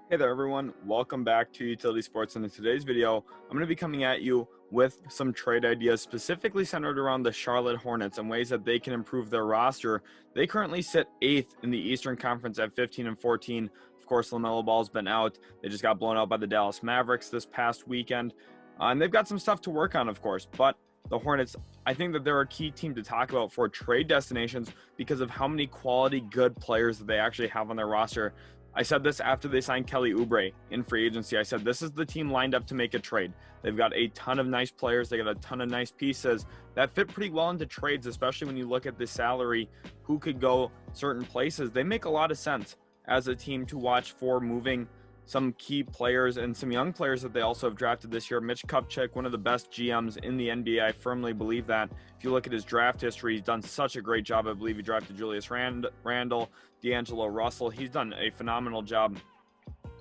Hey there everyone, welcome back to Utility Sports, and in today's video I'm going to be coming at you with some trade ideas specifically centered around the Charlotte Hornets and ways that they can improve their roster. They currently sit 8th in the Eastern Conference at 15-14. Of course, LaMelo Ball's been out. They just got blown out by the Dallas Mavericks this past weekend, and they've got some stuff to work on, of course, but the Hornets, I think that they're a key team to talk about for trade destinations because of how many quality good players that they actually have on their roster. I said this after they signed Kelly Oubre in free agency. I said, this is the team lined up to make a trade. They've got a ton of nice players. They got a ton of nice pieces that fit pretty well into trades, especially when you look at the salary, who could go certain places. They make a lot of sense as a team to watch for moving some key players and some young players that they also have drafted this year. Mitch Kupchak, one of the best GMs in the NBA. I firmly believe that. If you look at his draft history, he's done such a great job. I believe he drafted Julius Randle, D'Angelo Russell. He's done a phenomenal job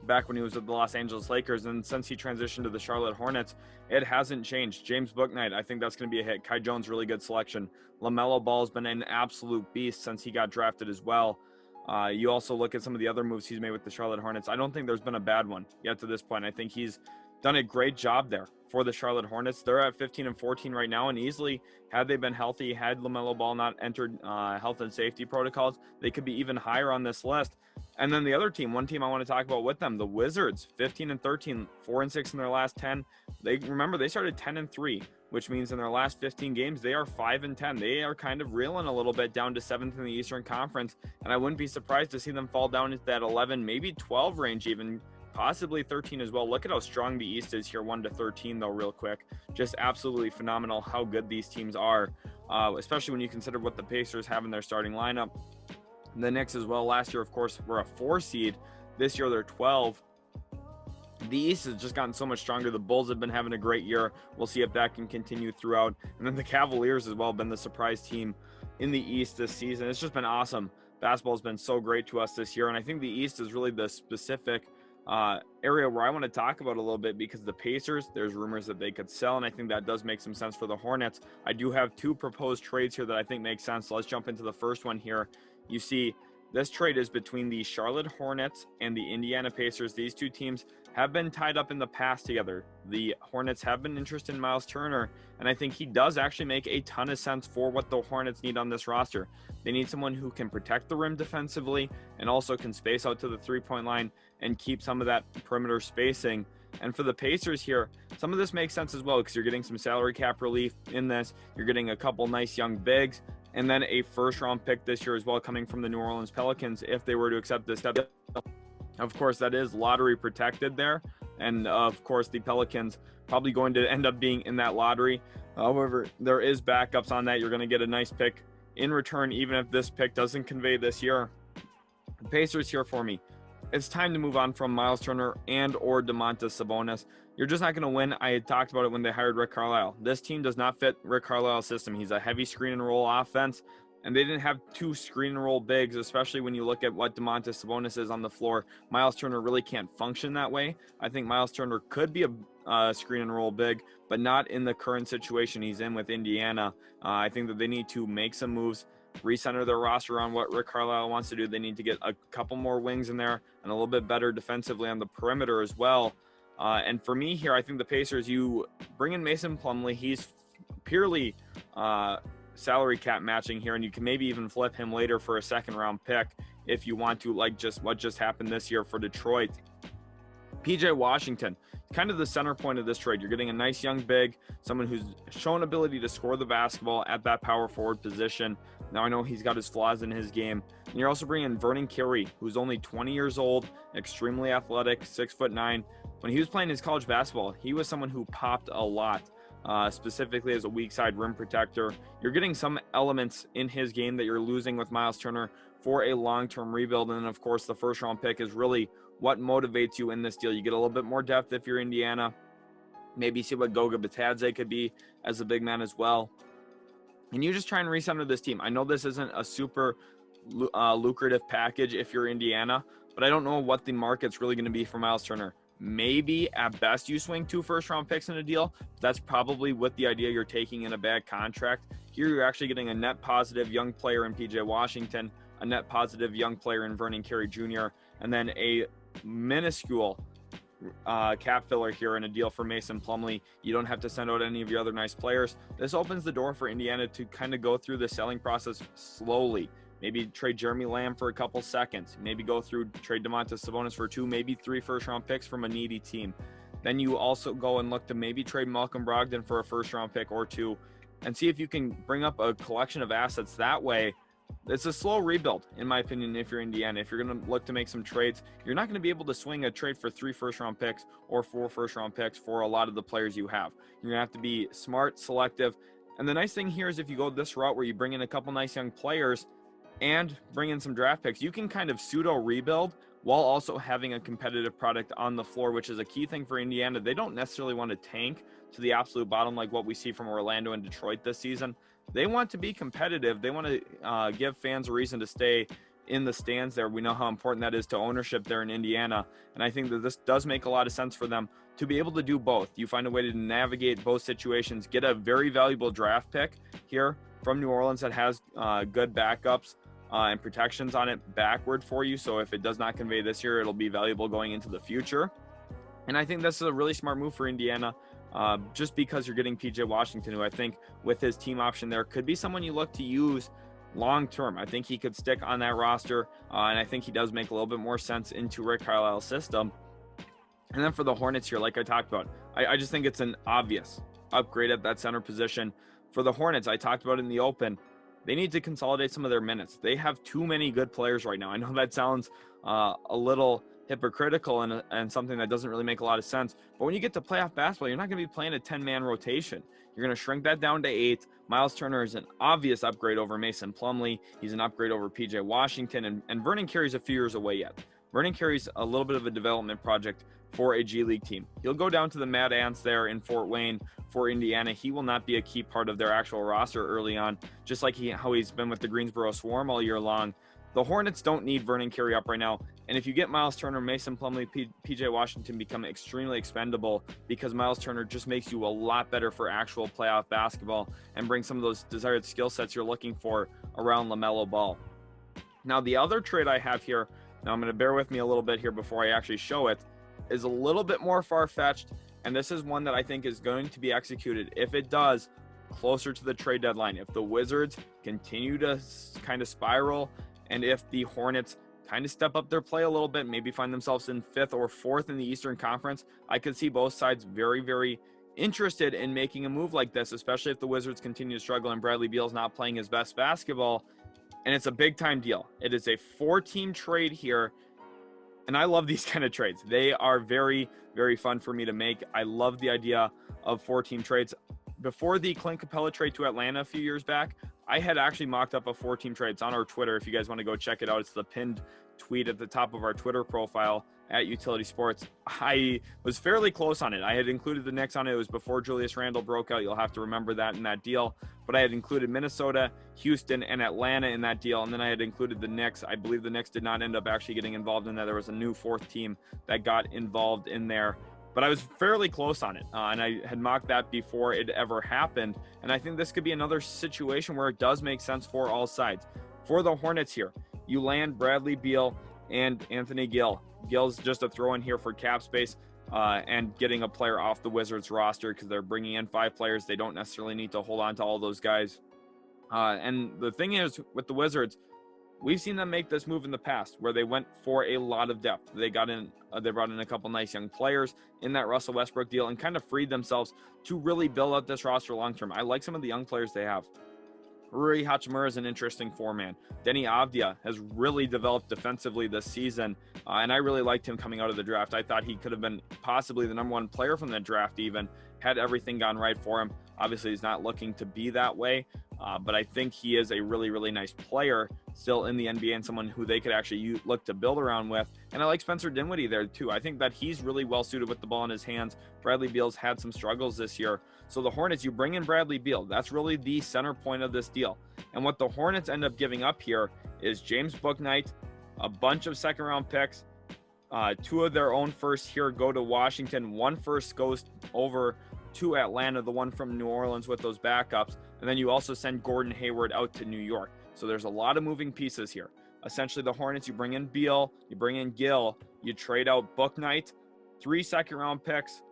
back when he was with the Los Angeles Lakers, and since he transitioned to the Charlotte Hornets, it hasn't changed. James Bouknight, I think that's going to be a hit. Kai Jones, really good selection. LaMelo Ball has been an absolute beast since he got drafted as well. You also look at some of the other moves he's made with the Charlotte Hornets. I don't think there's been a bad one yet to this point. I think he's done a great job there for the Charlotte Hornets. They're at 15-14 right now, and easily, had they been healthy, had LaMelo Ball not entered health and safety protocols, they could be even higher on this list. And then the other team, one team I want to talk about with them, the Wizards, 15-13, 4-6 in their last 10. They started 10-3, which means in their last 15 games, they are 5-10. They are kind of reeling a little bit down to 7th in the Eastern Conference, and I wouldn't be surprised to see them fall down into that 11, maybe 12 range even, possibly 13 as well. Look at how strong the East is here, 1-13 though, real quick. Just absolutely phenomenal how good these teams are, especially when you consider what the Pacers have in their starting lineup. The Knicks as well, last year, of course, were a 4 seed. This year, they're 12. The East has just gotten so much stronger. The Bulls have been having a great year. We'll see if that can continue throughout. And then the Cavaliers as well have been the surprise team in the East this season. It's just been awesome. Basketball has been so great to us this year. And I think the East is really the specific area where I want to talk about a little bit, because the Pacers, there's rumors that they could sell, and I think that does make some sense for the Hornets. I do have 2 proposed trades here that I think make sense. So let's jump into the first one here. You see, this trade is between the Charlotte Hornets and the Indiana Pacers. These two teams have been tied up in the past together. The Hornets have been interested in Myles Turner, and I think he does actually make a ton of sense for what the Hornets need on this roster. They need someone who can protect the rim defensively and also can space out to the three-point line and keep some of that perimeter spacing. And for the Pacers here, some of this makes sense as well, because you're getting some salary cap relief in this. You're getting a couple nice young bigs, and then a first-round pick this year as well, coming from the New Orleans Pelicans if they were to accept this step. Of course, that is lottery protected there, and of course, the Pelicans probably going to end up being in that lottery. However, there is backups on that. You're going to get a nice pick in return, even if this pick doesn't convey this year. The Pacers here for me. It's time to move on from Myles Turner and or Domantas Sabonis. You're just not going to win. I had talked about it when they hired Rick Carlisle. This team does not fit Rick Carlisle's system. He's a heavy screen and roll offense, and they didn't have 2 screen and roll bigs, especially when you look at what Domantas Sabonis is on the floor. Myles Turner really can't function that way. I think Myles Turner could be a screen and roll big, but not in the current situation he's in with Indiana. I think that they need to make some moves, recenter their roster on what Rick Carlisle wants to do. They need to get a couple more wings in there and a little bit better defensively on the perimeter as well. And for me here, I think the Pacers, you bring in Mason Plumlee. He's purely salary cap matching here, and you can maybe even flip him later for a second-round pick if you want to, like just what just happened this year for Detroit. PJ Washington, kind of the center point of this trade. You're getting a nice young big, someone who's shown ability to score the basketball at that power forward position. Now I know he's got his flaws in his game. And you're also bringing in Vernon Carey, who's only 20 years old, extremely athletic, 6'9". When he was playing his college basketball, he was someone who popped a lot, specifically as a weak side rim protector. You're getting some elements in his game that you're losing with Myles Turner for a long-term rebuild. And then, of course, the first-round pick is really what motivates you in this deal. You get a little bit more depth if you're Indiana. Maybe see what Goga Bitadze could be as a big man as well. And you just try and recenter this team. I know this isn't a super lucrative package if you're Indiana, but I don't know what the market's really going to be for Myles Turner. Maybe at best you swing 2 first-round picks in a deal. That's probably with the idea you're taking in a bad contract. Here you're actually getting a net positive young player in PJ Washington, a net positive young player in Vernon Carey Jr., and then a minuscule cap filler here in a deal for Mason Plumlee. You don't have to send out any of your other nice players. This opens the door for Indiana to kind of go through the selling process slowly. Maybe trade Jeremy Lamb for a couple seconds. Maybe go through trade Domantas Sabonis for 2, maybe 3 first-round picks from a needy team. Then you also go and look to maybe trade Malcolm Brogdon for a first-round pick or 2 and see if you can bring up a collection of assets that way. It's a slow rebuild, in my opinion, if you're Indiana. If you're going to look to make some trades, you're not going to be able to swing a trade for 3 first-round picks or 4 first-round picks for a lot of the players you have. You're going to have to be smart, selective. And the nice thing here is if you go this route where you bring in a couple nice young players and bring in some draft picks, you can kind of pseudo-rebuild while also having a competitive product on the floor, which is a key thing for Indiana. They don't necessarily want to tank to the absolute bottom like what we see from Orlando and Detroit this season. They want to be competitive. They want to give fans a reason to stay in the stands there. We know how important that is to ownership there in Indiana, and I think that this does make a lot of sense for them to be able to do both. You find a way to navigate both situations, get a very valuable draft pick here from New Orleans that has good backups and protections on it backward for you. So if it does not convey this year, it'll be valuable going into the future. And I think that's a really smart move for Indiana, just because you're getting PJ Washington, who I think with his team option there could be someone you look to use long term. I think he could stick on that roster, and I think he does make a little bit more sense into Rick Carlisle's system. And then for the Hornets here, like I talked about, I just think it's an obvious upgrade at that center position. For the Hornets, I talked about in the open, they need to consolidate some of their minutes. They have too many good players right now. I know that sounds a little hypocritical and something that doesn't really make a lot of sense. But when you get to playoff basketball, you're not going to be playing a 10-man rotation. You're going to shrink that down to 8. Myles Turner is an obvious upgrade over Mason Plumlee. He's an upgrade over PJ Washington. And Vernon Carey's a few years away yet. Vernon Carey's a little bit of a development project for a G League team. He'll go down to the Mad Ants there in Fort Wayne for Indiana. He will not be a key part of their actual roster early on, just like how he's been with the Greensboro Swarm all year long. The Hornets don't need Vernon Carey up right now. And if you get Myles Turner, Mason Plumlee, PJ Washington become extremely expendable, because Myles Turner just makes you a lot better for actual playoff basketball and brings some of those desired skill sets you're looking for around LaMelo Ball. Now, the other trade I have here, now I'm going to bear with me a little bit here before I actually show it, is a little bit more far-fetched, and this is one that I think is going to be executed, if it does, closer to the trade deadline. If the Wizards continue to kind of spiral, and if the Hornets kind of step up their play a little bit, maybe find themselves in 5th or 4th in the Eastern Conference, I could see both sides very, very interested in making a move like this, especially if the Wizards continue to struggle and Bradley Beal's not playing his best basketball. And it's a big-time deal. It is a 4-team trade here, and I love these kind of trades. They are very, very fun for me to make. I love the idea of 4-team trades. Before the Clint Capella trade to Atlanta a few years back, I had actually mocked up a 4-team trade. It's on our Twitter if you guys want to go check it out. It's the pinned tweet at the top of our Twitter profile at Utility Sports. I was fairly close on it. I had included the Knicks on it. It was before Julius Randle broke out. You'll have to remember that in that deal. But I had included Minnesota, Houston, and Atlanta in that deal. And then I had included the Knicks. I believe the Knicks did not end up actually getting involved in that. There was a new 4th team that got involved in there. But I was fairly close on it, and I had mocked that before it ever happened. And I think this could be another situation where it does make sense for all sides. For the Hornets here, you land Bradley Beal and Anthony Gill. Gill's just a throw in here for cap space and getting a player off the Wizards roster, because they're bringing in 5 players. They don't necessarily need to hold on to all those guys. And the thing is, with the Wizards, we've seen them make this move in the past where they went for a lot of depth. They brought in a couple nice young players in that Russell Westbrook deal and kind of freed themselves to really build up this roster long term. I like some of the young players they have. Rui Hachimura is an interesting 4-man. Denny Avdia has really developed defensively this season, and I really liked him coming out of the draft. I thought he could have been possibly the #1 player from the draft even, had everything gone right for him. Obviously, he's not looking to be that way, but I think he is a really, really nice player still in the NBA and someone who they could actually look to build around with. And I like Spencer Dinwiddie there too. I think that he's really well suited with the ball in his hands. Bradley Beal's had some struggles this year. So the Hornets, you bring in Bradley Beal. That's really the center point of this deal. And what the Hornets end up giving up here is James Bouknight, a bunch of 2nd-round picks, 2 of their own firsts here go to Washington. 1 first goes over to Atlanta, the one from New Orleans with those backups. And then you also send Gordon Hayward out to New York. So there's a lot of moving pieces here. Essentially, the Hornets, you bring in Beal, you bring in Gill, you trade out Bouknight, 3 second-round picks,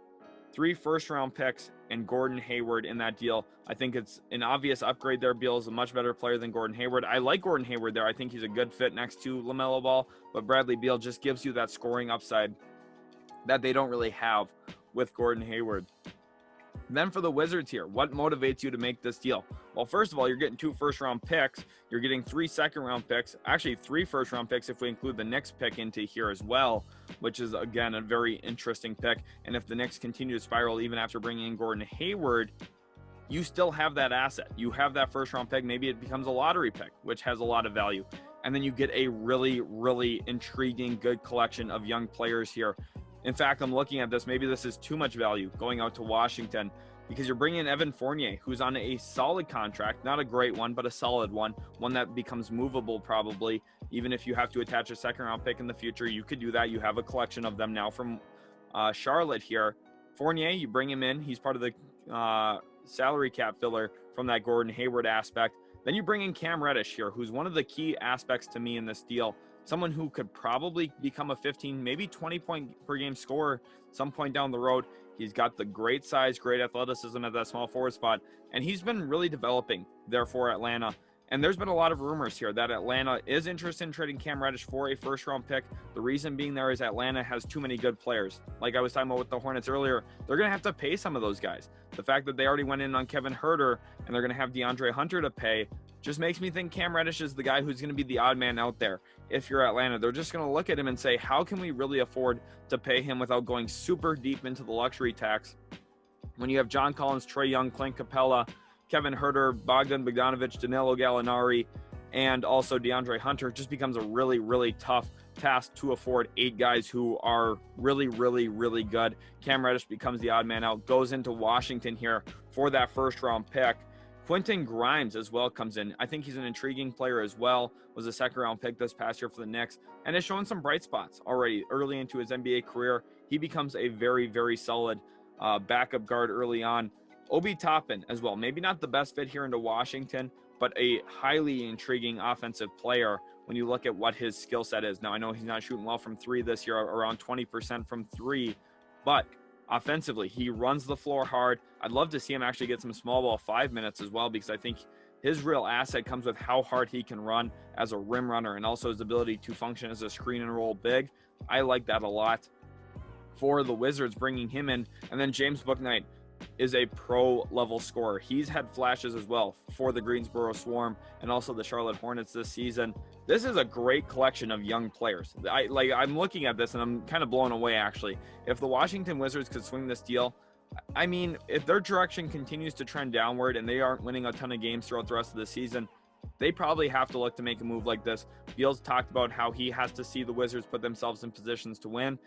3 first-round picks, and Gordon Hayward in that deal. I think it's an obvious upgrade there. Beal is a much better player than Gordon Hayward. I like Gordon Hayward there. I think he's a good fit next to LaMelo Ball, but Bradley Beal just gives you that scoring upside that they don't really have with Gordon Hayward. Then for the Wizards here, what motivates you to make this deal? Well, first of all, you're getting 2 first-round picks. You're getting 3 second-round picks. Actually, 3 first-round picks if we include the Knicks pick into here as well, which is, again, a very interesting pick. And if the Knicks continue to spiral even after bringing in Gordon Hayward, you still have that asset. You have that first-round pick. Maybe it becomes a lottery pick, which has a lot of value. And then you get a really, really intriguing, good collection of young players here. In fact, I'm looking at this. Maybe this is too much value going out to Washington, because you're bringing in Evan Fournier, who's on a solid contract, not a great one, but a solid one that becomes movable probably. Even if you have to attach a second-round pick in the future, you could do that. You have a collection of them now from Charlotte here. Fournier, you bring him in. He's part of the salary cap filler from that Gordon Hayward aspect. Then you bring in Cam Reddish here, who's one of the key aspects to me in this deal. Someone who could probably become a 15, maybe 20 point per game scorer some point down the road. He's got the great size, great athleticism at that small forward spot, and he's been really developing there for Atlanta. And there's been a lot of rumors here that Atlanta is interested in trading Cam Reddish for a first-round pick. The reason being there is Atlanta has too many good players. Like I was talking about with the Hornets earlier, they're going to have to pay some of those guys. The fact that they already went in on Kevin Huerter and they're going to have DeAndre Hunter to pay just makes me think Cam Reddish is the guy who's going to be the odd man out there. If you're Atlanta, they're just going to look at him and say, how can we really afford to pay him without going super deep into the luxury tax? When you have John Collins, Trae Young, Clint Capella, Kevin Huerter, Bogdan Bogdanovic, Danilo Gallinari, and also DeAndre Hunter, it just becomes a really, really tough task to afford 8 guys who are really, really, really good. Cam Reddish becomes the odd man out, goes into Washington here for that first-round pick. Quentin Grimes as well comes in. I think he's an intriguing player as well. Was a second-round pick this past year for the Knicks, and has shown some bright spots already early into his NBA career. He becomes a very, very solid backup guard early on. Obi Toppin as well. Maybe not the best fit here into Washington, but a highly intriguing offensive player when you look at what his skill set is. Now, I know he's not shooting well from 3 this year, around 20% from 3, but offensively, he runs the floor hard. I'd love to see him actually get some small ball 5 minutes as well, because I think his real asset comes with how hard he can run as a rim runner and also his ability to function as a screen and roll big. I like that a lot for the Wizards, bringing him in. And then James Bouknight is a pro-level scorer. He's had flashes as well for the Greensboro Swarm and also the Charlotte Hornets this season. This is a great collection of young players. I'm looking at this and I'm kind of blown away, actually. If the Washington Wizards could swing this deal, I mean, if their direction continues to trend downward and they aren't winning a ton of games throughout the rest of the season, they probably have to look to make a move like this. Beal's talked about how he has to see the Wizards put themselves in positions to win.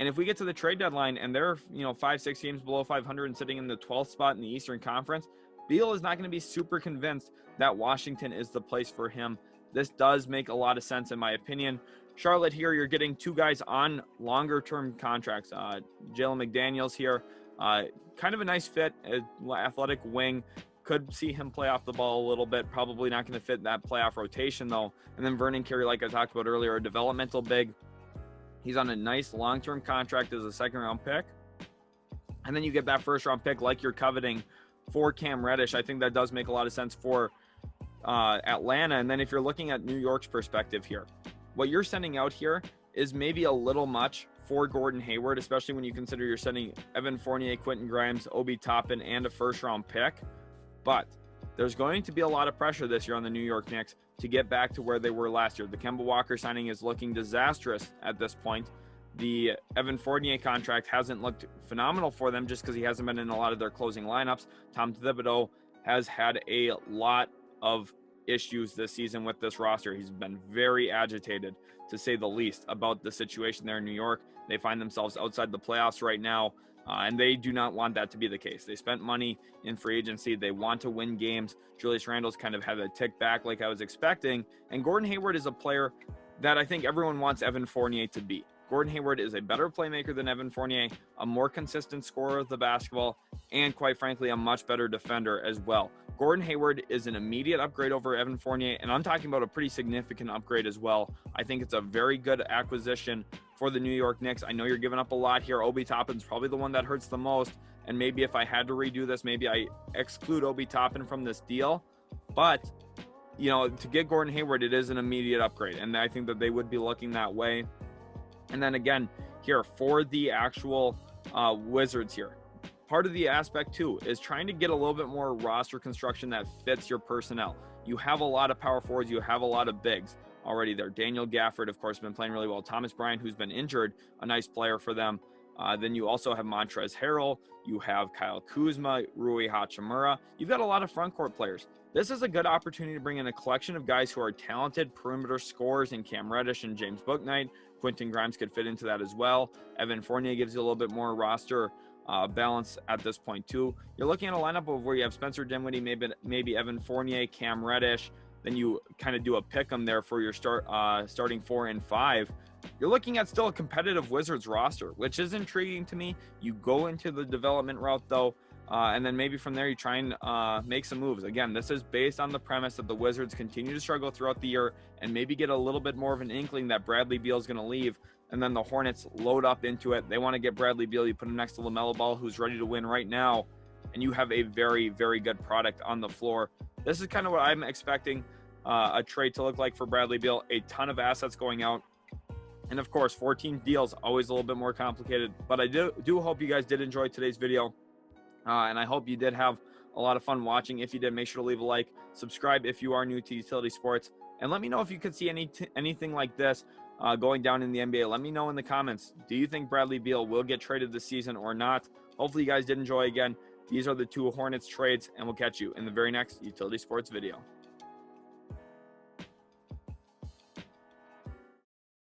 And if we get to the trade deadline and they're, 5-6 games below 500 and sitting in the 12th spot in the Eastern Conference, Beal is not going to be super convinced that Washington is the place for him. This does make a lot of sense in my opinion. Charlotte here, you're getting 2 guys on longer-term contracts. Jalen McDaniels here, kind of a nice fit, athletic wing. Could see him play off the ball a little bit. Probably not going to fit that playoff rotation, though. And then Vernon Carey, like I talked about earlier, a developmental big. He's on a nice long-term contract as a second-round pick. And then you get that first-round pick like you're coveting for Cam Reddish. I think that does make a lot of sense for Atlanta. And then if you're looking at New York's perspective here, what you're sending out here is maybe a little much for Gordon Hayward, especially when you consider you're sending Evan Fournier, Quentin Grimes, Obi Toppin, and a first-round pick. But there's going to be a lot of pressure this year on the New York Knicks to get back to where they were last year. The Kemba Walker signing is looking disastrous at this point. The Evan Fournier contract hasn't looked phenomenal for them just because he hasn't been in a lot of their closing lineups. Tom Thibodeau has had a lot of issues this season with this roster. He's been very agitated, to say the least, about the situation there in New York. They find themselves outside the playoffs right now. And they do not want that to be the case. They spent money in free agency. They want to win games. Julius Randle's kind of had a tick back like I was expecting. And Gordon Hayward is a player that I think everyone wants Evan Fournier to be. Gordon Hayward is a better playmaker than Evan Fournier, a more consistent scorer of the basketball, and quite frankly, a much better defender as well. Gordon Hayward is an immediate upgrade over Evan Fournier, and I'm talking about a pretty significant upgrade as well. I think it's a very good acquisition for the New York Knicks. I know you're giving up a lot here. Obi Toppin's probably the one that hurts the most, and maybe if I had to redo this, maybe I exclude Obi Toppin from this deal. But, you know, to get Gordon Hayward, it is an immediate upgrade, and I think that they would be looking that way. And then again, here for the actual Wizards here, part of the aspect too is trying to get a little bit more roster construction that fits your personnel. You have a lot of power forwards, you have a lot of bigs already there. Daniel Gafford, of course, been playing really well. Thomas Bryant, who's been injured, a nice player for them. Then you also have Montrezl Harrell, you have Kyle Kuzma, Rui Hachimura. You've got a lot of front court players. This is a good opportunity to bring in a collection of guys who are talented perimeter scorers in Cam Reddish and James Bouknight. Quentin Grimes could fit into that as well. Evan Fournier gives you a little bit more roster balance at this point too. You're looking at a lineup of where you have Spencer Dinwiddie, maybe Evan Fournier, Cam Reddish. Then you kind of do a pick 'em there for your starting 4 and 5. You're looking at still a competitive Wizards roster, which is intriguing to me. You go into the development route though, and then maybe from there you try and make some moves. Again, this is based on the premise that the Wizards continue to struggle throughout the year and maybe get a little bit more of an inkling that Bradley Beal is going to leave. And then the Hornets load up into it. They want to get Bradley Beal. You put him next to LaMelo Ball, who's ready to win right now. And you have a very, very good product on the floor. This is kind of what I'm expecting a trade to look like for Bradley Beal. A ton of assets going out. And of course, 14 deals, always a little bit more complicated. But I do hope you guys did enjoy today's video. And I hope you did have a lot of fun watching. If you did, make sure to leave a like. Subscribe if you are new to Utility Sports. And let me know if you could see anything like this going down in the NBA. Let me know in the comments. Do you think Bradley Beal will get traded this season or not? Hopefully you guys did enjoy again. These are the 2 Hornets trades, and we'll catch you in the very next Utility Sports video.